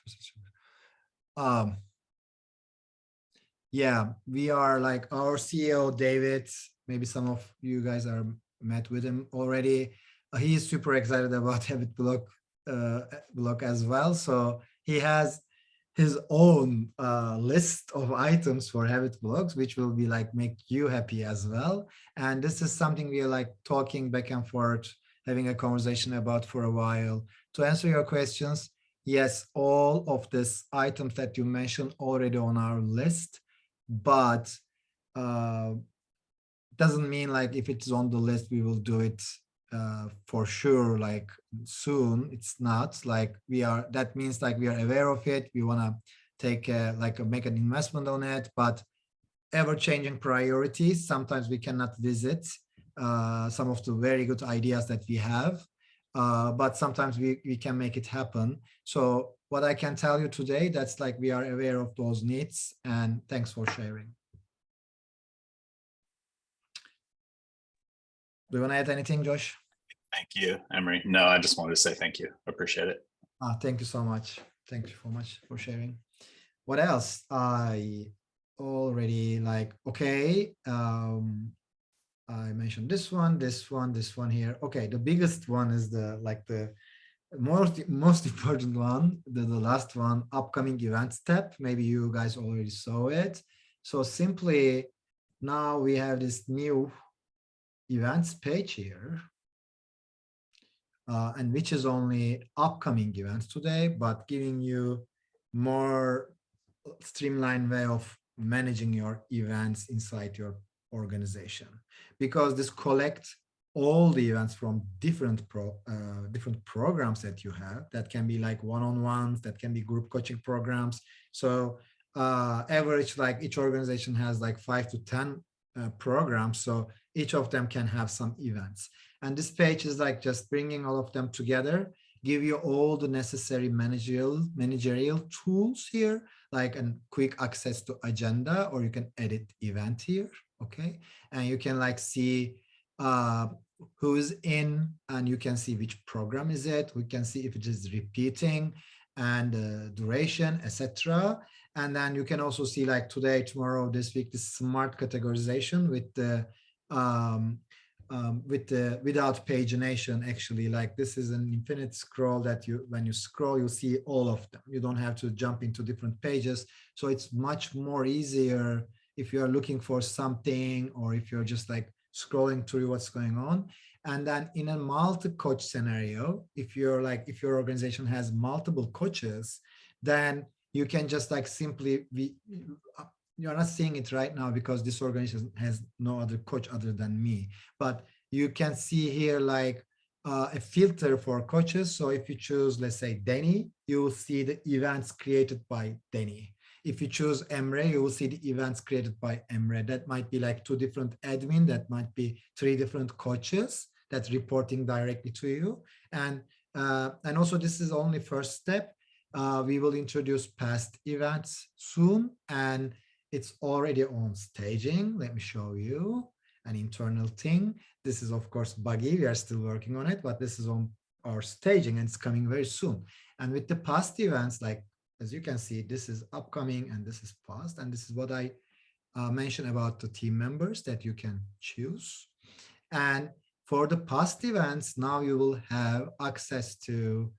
Yeah, we are our CEO, David. Maybe some of you guys are met with him already. He is super excited about habit block as well. So he has his own list of items for habit blocks, which will be make you happy as well. And this is something we are talking back and forth, having a conversation about for a while. To answer your questions, yes, all of these items that you mentioned already on our list, but doesn't mean if it's on the list we will do it for sure soon. It's not we are. That means we are aware of it. We want to take make an investment on it, but ever-changing priorities. Sometimes we cannot visit some of the very good ideas that we have, but sometimes we can make it happen. So what I can tell you today, that's we are aware of those needs, and thanks for sharing. Do you want to add anything, Josh? Thank you, Emery. No, I just wanted to say thank you. Appreciate it. Thank you so much. Thank you so much for sharing. What else? I already okay. I mentioned this one here. Okay, the biggest one is the most important one, the last one, upcoming events tab. Maybe you guys already saw it. So simply now we have this new events page here, and which is only upcoming events today, but giving you more streamlined way of managing your events inside your organization, because this collects all the events from different programs that you have. That can be one-on-ones, that can be group coaching programs. So average each organization has 5 to 10 programs. So each of them can have some events. And this page is like just bringing all of them together, give you all the necessary managerial tools here, like a quick access to agenda, or you can edit event here. Okay. And you can like see who's in, and you can see which program is it. We can see if it is repeating and duration, etc. And then you can also see like today, tomorrow, this week, this smart categorization with the without pagination. Actually, like this is an infinite scroll that you, when you scroll, you see all of them. You don't have to jump into different pages. So it's much more easier if you're looking for something, or if you're just like scrolling through what's going on. And then in a multi-coach scenario, if you're like, if your organization has multiple coaches, then you can just like simply you're not seeing it right now because this organization has no other coach other than me, but you can see here like a filter for coaches. So if you choose, let's say, Denny, you will see the events created by Denny. If you choose Emre, you will see the events created by Emre. That might be like 2 different admin, that might be 3 different coaches that's reporting directly to you. And also this is only first step. We will introduce past events soon, and it's already on staging. Let me show you an internal thing. This is of course buggy. We are still working on it, but this is on our staging and it's coming very soon. And with the past events, like, as you can see, this is upcoming and this is past. And this is what I mentioned about the team members that you can choose. And for the past events, now you will have access to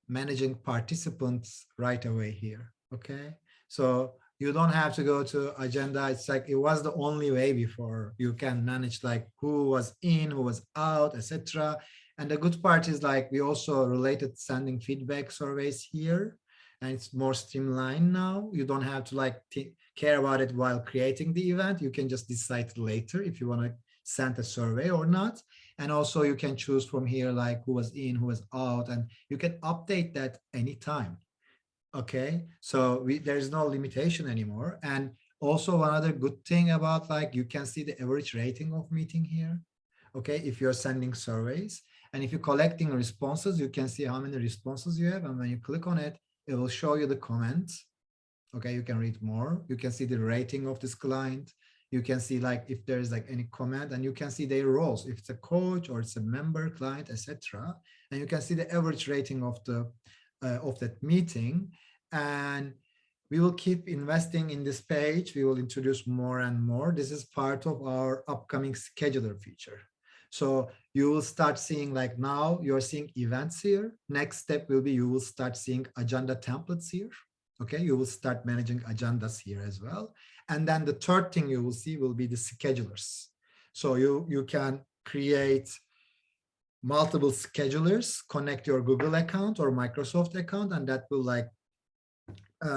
managing participants right away here. Okay. So you don't have to go to agenda. It's like, it was the only way before. You can manage like who was in, who was out, etc. And the good part is like, we also related sending feedback surveys here. And it's more streamlined now. You don't have to like care about it while creating the event. You can just decide later if you want to send a survey or not. And also you can choose from here like who was in, who was out, and you can update that anytime. Okay, so there's no limitation anymore. And also one other good thing about like, you can see the average rating of meeting here. Okay, if you're sending surveys, and if you're collecting responses, you can see how many responses you have. And when you click on it, it will show you the comments. Okay, you can read more. You can see the rating of this client. You can see like if there's like any comment, and you can see their roles, if it's a coach or it's a member, client, etc. And you can see the average rating of the of that meeting. And we will keep investing in this page. We will introduce more and more. This is part of our upcoming scheduler feature. So you will start seeing like, now you're seeing events here. Next step will be, you will start seeing agenda templates here. Okay, you will start managing agendas here as well. And then the third thing you will see will be the schedulers. So you can create multiple schedulers, connect your Google account or Microsoft account, and that will like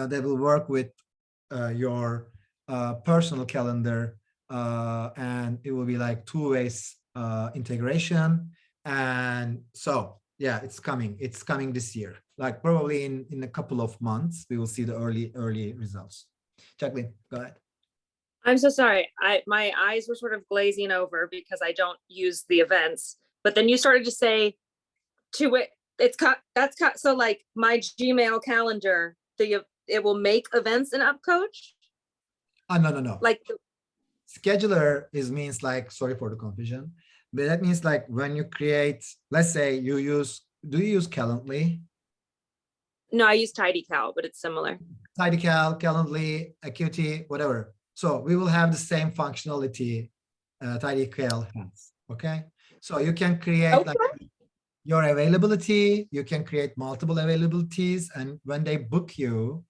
they will work with your personal calendar, and it will be like 2 ways integration. And so yeah, it's coming this year, like probably in a couple of months we will see the early results. Jacqueline, go ahead. I'm so sorry. My eyes were sort of glazing over because I don't use the events, but then you started to say to it, that's cut. So like my Gmail calendar, it will make events in UpCoach? No. Like Scheduler means like, sorry for the confusion, but that means like when you create, let's say do you use Calendly? no, I use TidyCal, but it's similar. TidyCal, Calendly, Acuity, whatever. So we will have the same functionality TidyCal has. Okay, so you can create like your availability. You can create multiple availabilities, and when they book you,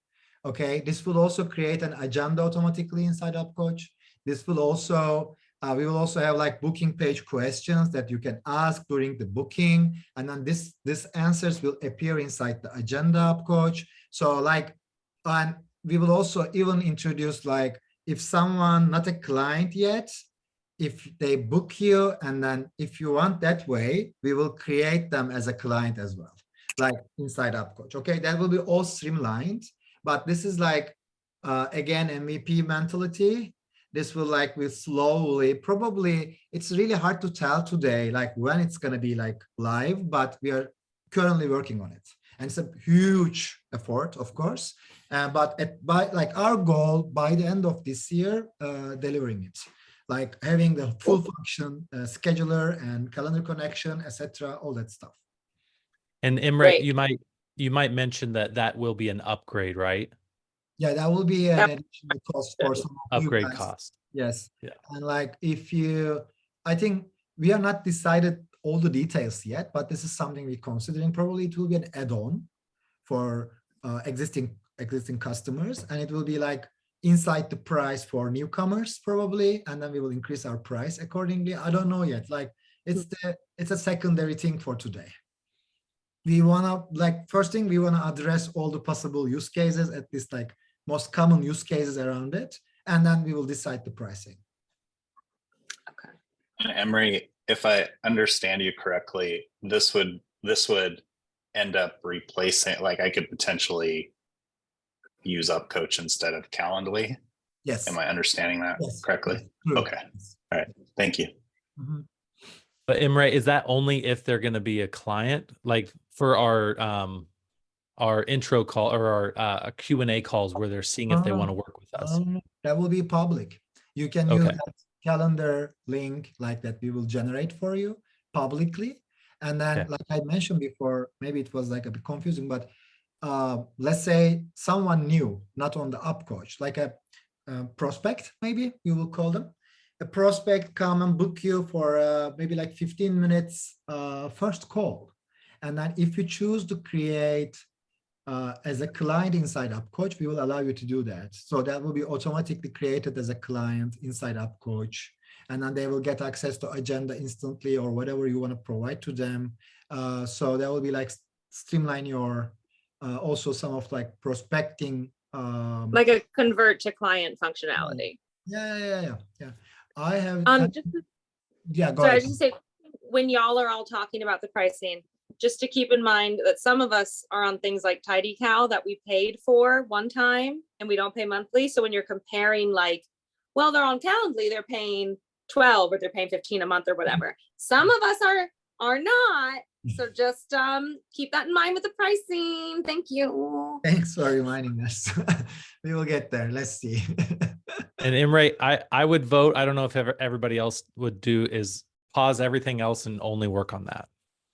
okay, this will also create an agenda automatically inside UpCoach. This will also we will also have like booking page questions that you can ask during the booking, and then this answers will appear inside the agenda UpCoach. So like, and we will also even introduce like, if someone not a client yet, if they book you, and then if you want that way, we will create them as a client as well, like inside UpCoach. Okay, that will be all streamlined. But this is like again MVP mentality. this will like will slowly, probably it's really hard to tell today, like when it's going to be like live, but we are currently working on it. And it's a huge effort, of course. But by like our goal by the end of this year, delivering it, like having the full function scheduler and calendar connection, etc., all that stuff. And Imre, Great. you might mention that that will be an upgrade, right? Yeah, that will be an Yep. additional cost for some of you Upgrade guys. cost. Yes. Yeah. And like if you, I think we are not decided all the details yet, but this is something we're considering. Probably it will be an add-on for existing customers, and it will be like inside the price for newcomers probably, and then we will increase our price accordingly. I don't know yet. Like it's a secondary thing for today. We wanna like first thing we wanna address all the possible use cases, at least like most common use cases around it, and then we will decide the pricing. Okay. And Emery, if I understand you correctly, this would end up replacing, like I could potentially use UpCoach instead of Calendly. Yes. Am I understanding that Yes. correctly? True. Okay. All right. Thank you. Mhm. But Imre, is that only if they're going to be a client? Like for our intro call or our Q&A calls where they're seeing if they want to work with us. That will be public. You can use Okay. that calendar link like that we will generate for you publicly. And then, Okay. like I mentioned before, maybe it was like a bit confusing, but let's say someone new, not on the UpCoach, like a prospect, maybe we will call them. A prospect come and book you for maybe like 15 minutes first call. And then if you choose to create as a client inside UpCoach, we will allow you to do that. So that will be automatically created as a client inside UpCoach. And then they will get access to agenda instantly or whatever you want to provide to them. So that will be like streamline your, also some of like prospecting. Like a convert to client functionality. Yeah. I have, Just yeah, go sorry, I ahead. was just say, when y'all are all talking about the pricing, just to keep in mind that some of us are on things like TidyCal that we paid for one time and we don't pay monthly. So when you're comparing like, well, they're on Calendly, they're paying 12 or they're paying 15 a month or whatever. Some of us are not. So just keep that in mind with the pricing. Thank you. Thanks for reminding us. We will get there. Let's see. And Imre, I would vote. I don't know if everybody else would do is pause everything else and only work on that.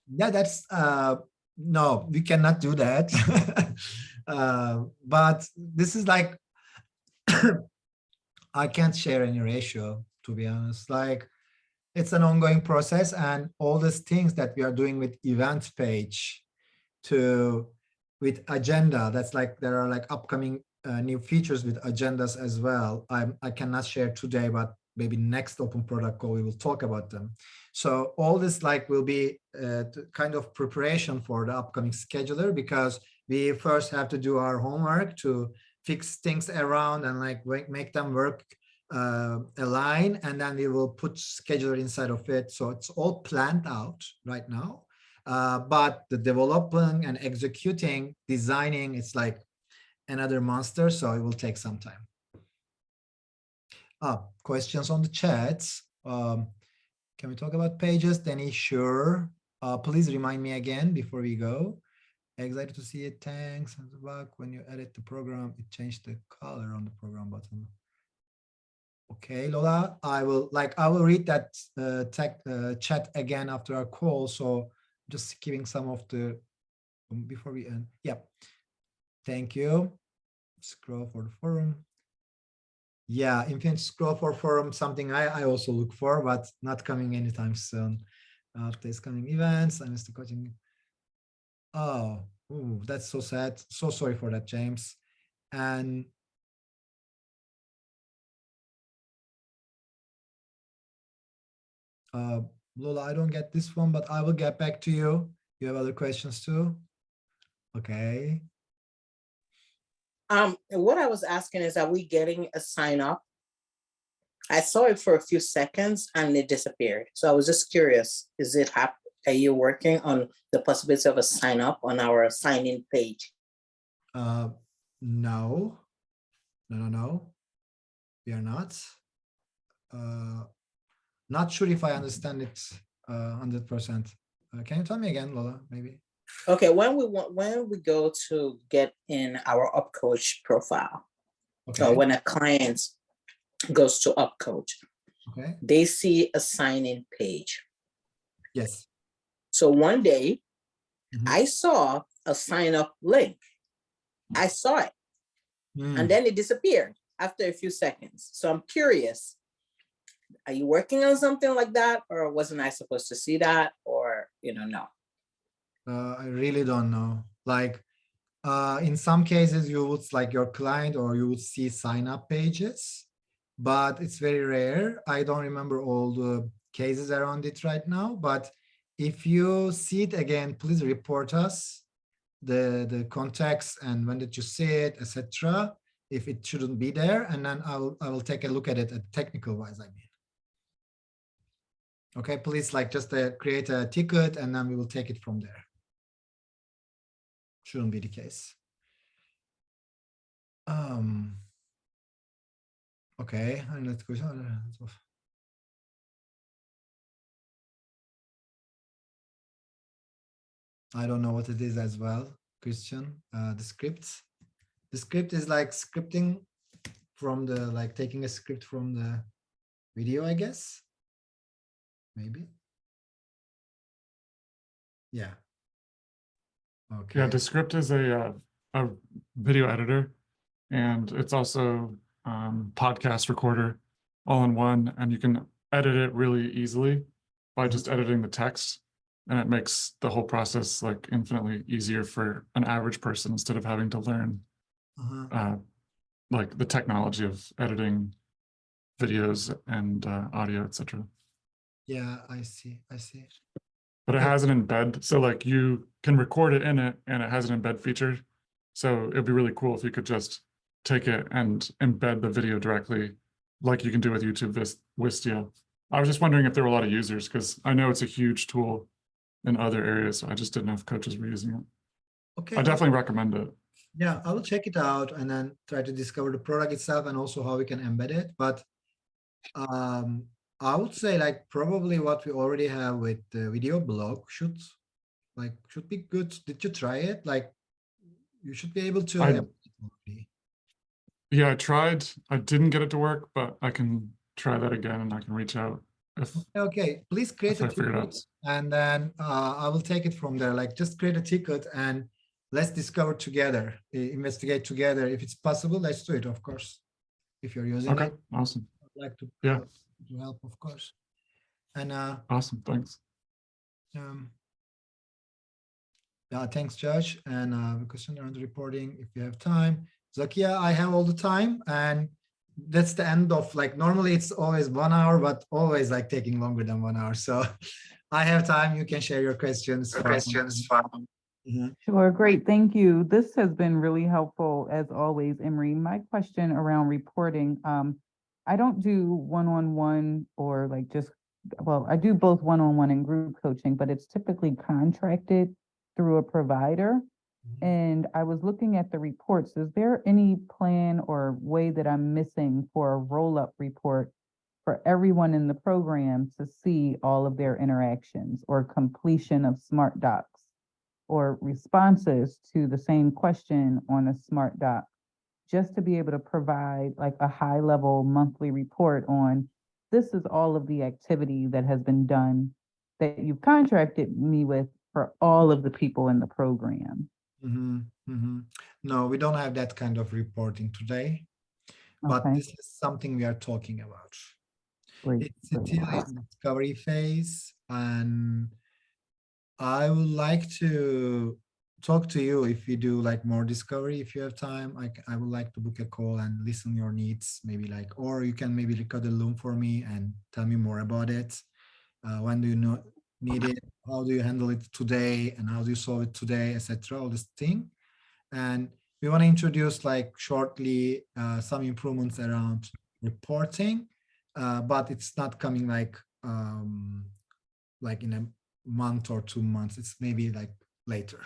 Yeah, that's no, we cannot do that. But this is like I can't share any ratio, to be honest. Like it's an ongoing process, and all these things that we are doing with event page to with agenda, that's like there are like upcoming new features with agendas as well. I cannot share today, but maybe next open product call we will talk about them. So all this like will be kind of preparation for the upcoming scheduler, because we first have to do our homework to fix things around and like make them work align, and then we will put scheduler inside of it. So it's all planned out right now. But the developing and executing, designing, it's like another monster. So it will take some time. Questions on the chats. Can we talk about pages? Denny, sure. Please remind me again before we go. Excited to see it. Thanks. When you edit the program, it changed the color on the program button. Okay, Lola, I will read that chat again after our call. So just giving some of the before we end. Yeah. Thank you. Scroll for the forum. Yeah, infinite scroll for forum, something I also look for, but not coming anytime soon. There's coming events. I missed the coaching. Oh, ooh, that's so sad. So sorry for that, James. And Lola, I don't get this one, but I will get back to you. You have other questions too? Okay. What I was asking is, are we getting a sign up? I saw it for a few seconds and it disappeared. So I was just curious, is it are you working on the possibility of a sign up on our sign in page? No. We are not. not sure if I understand it 100%. Can you tell me again, Lola, maybe? Okay, when we go to get in our UpCoach profile, Okay. or when a client goes to UpCoach, Okay. they see a sign-in page. Yes. So one day, Mhm. I saw a sign-up link. I saw it, Mm. and then it disappeared after a few seconds. So I'm curious, are you working on something like that, or wasn't I supposed to see that, or, no? I really don't know. Like, in some cases, you would like your client or you would see sign up pages, but it's very rare. I don't remember all the cases around it right now, but if you see it again, please report us the context and when did you see it, etc. If it shouldn't be there, and then I will take a look at it at technical wise, I mean. Okay, please like just create a ticket and then we will take it from there. Shouldn't be the case. Okay, and let's go. I don't know what it is as well, Christian. The scripts. The script is like scripting from the, like taking a script from the video, I guess. Maybe. Yeah. Okay. Yeah, Descript is a video editor, and it's also podcast recorder all in one, and you can edit it really easily by just editing the text, and it makes the whole process like infinitely easier for an average person instead of having to learn like the technology of editing videos and audio, etc. Yeah, I see. I see. But it Okay. has an embed, so like you can record it in it, and it has an embed feature. So it'd be really cool if you could just take it and embed the video directly, like you can do with YouTube Wistia. I was just wondering if there were a lot of users, because I know it's a huge tool in other areas. So I just didn't know if coaches were using it. Okay. I definitely recommend it. Yeah, I will check it out and then try to discover the product itself and also how we can embed it. But I would say like probably what we already have with the video blog should be good. Did you try it? Like you should be able to. embed it already. Yeah, I tried. I didn't get it to work, but I can try that again, and I can reach out if Okay, please create a I figure it ticket out. and then I will take it from there. Like just create a ticket and let's discover together, investigate together. If it's possible, let's do it, of course. If you're using Okay, it, awesome. I'd like to, Yeah. to help, of course. And Awesome, thanks. yeah, thanks, Josh. And a question around the reporting, if you have time. Zakia, I have all the time, and that's the end of like normally it's always 1 hour, but always like taking longer than 1 hour. So I have time. You can share your questions. Sure, great, thank you. This has been really helpful as always, Emery. My question around reporting, I don't do one-on-one or like just, well, I do both one-on-one and group coaching, but it's typically contracted through a provider. And I was looking at the reports. Is there any plan or way that I'm missing for a roll-up report for everyone in the program to see all of their interactions or completion of smart docs or responses to the same question on a smart doc, just to be able to provide like a high level monthly report on this is all of the activity that has been done that you've contracted me with for all of the people in the program? No, we don't have that kind of reporting today, but Okay, this is something we are talking about. great. It's still in the discovery phase, and I would like to talk to you if you do like more discovery. If you have time, I would like to book a call and listen your needs, maybe like, or you can maybe record a Loom for me and tell me more about it. When do you need it? How do you handle it today? And how do you solve it today, etc. All this thing. And we want to introduce like shortly some improvements around reporting, but it's not coming like in a month or 2 months. It's maybe like later.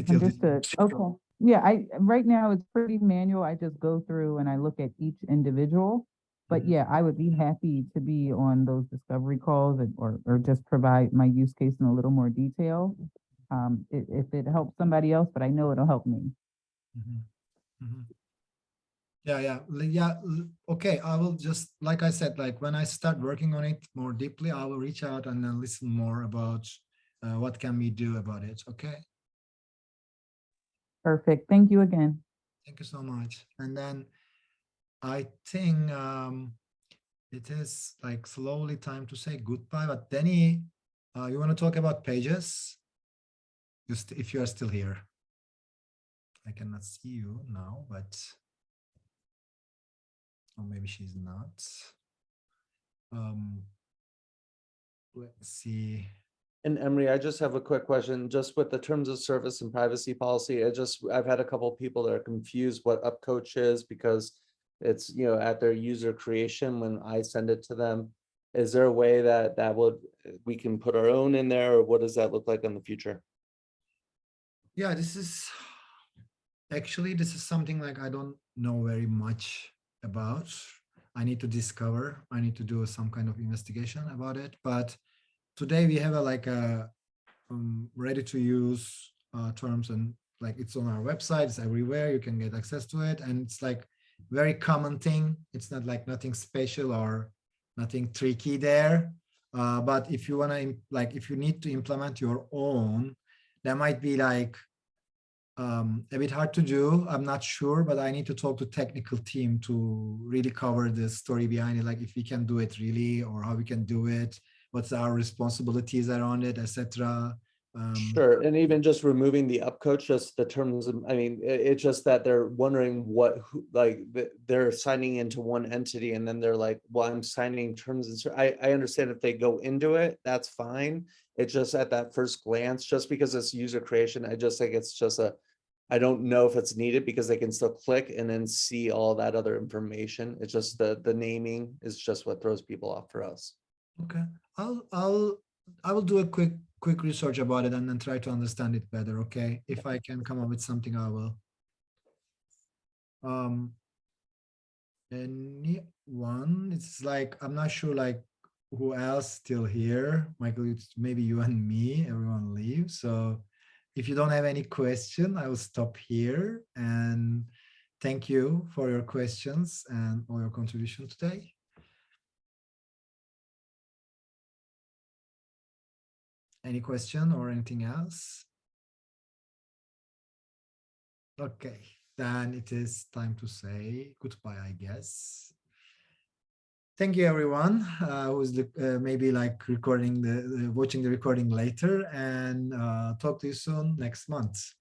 Understood. Okay. Yeah, right now it's pretty manual. I just go through and I look at each individual. But yeah, I would be happy to be on those discovery calls or just provide my use case in a little more detail. If it helps somebody else, but I know it'll help me. Mhm. Mhm. Yeah. Okay, I will just, like I said, like when I start working on it more deeply, I will reach out and then listen more about what can we do about it. Okay, Perfect. Thank you again. thank you so much. And then I think it is like slowly time to say goodbye. But Danny, you want to talk about pages? Just if you are still here. I cannot see you now, but or maybe she's not. Let's see. And Emery, I just have a quick question, just with the terms of service and privacy policy. I've had a couple of people that are confused what Upcoach is because it's, you know, at their user creation when I send it to them. Is there a way that we can put our own in there, or what does that look like in the future? Yeah, this is something like I don't know very much about. I need to discover, I need to do some kind of investigation about it. But today we have a ready to use terms, and like it's on our website, it's everywhere, you can get access to it. And it's like very common thing. It's not like nothing special or nothing tricky there. But if you want to, like, if you need to implement your own, that might be like a bit hard to do. I'm not sure, but I need to talk to technical team to really cover the story behind it. Like if we can do it really, or how we can do it, what's our responsibilities around it, etc. Sure, and even just removing the Upcoach, just the terms of, I mean, it's just that they're wondering they're signing into one entity and then they're like, well, I'm signing terms and I understand if they go into it, that's fine. It's just at that first glance, just because it's user creation, I just think it's just I don't know if it's needed because they can still click and then see all that other information. It's just the naming is just what throws people off for us. Okay, I will do a quick research about it and then try to understand it better. Okay, if I can come up with something, I will. Anyone? It's like I'm not sure like who else still here. Michael, it's maybe you and me. Everyone leaves. So if you don't have any question, I will stop here. And thank you for your questions and all your contribution today. Any question or anything else? Okay, then it is time to say goodbye, I guess. Thank you, everyone who's maybe like recording watching the recording later, and talk to you soon next month.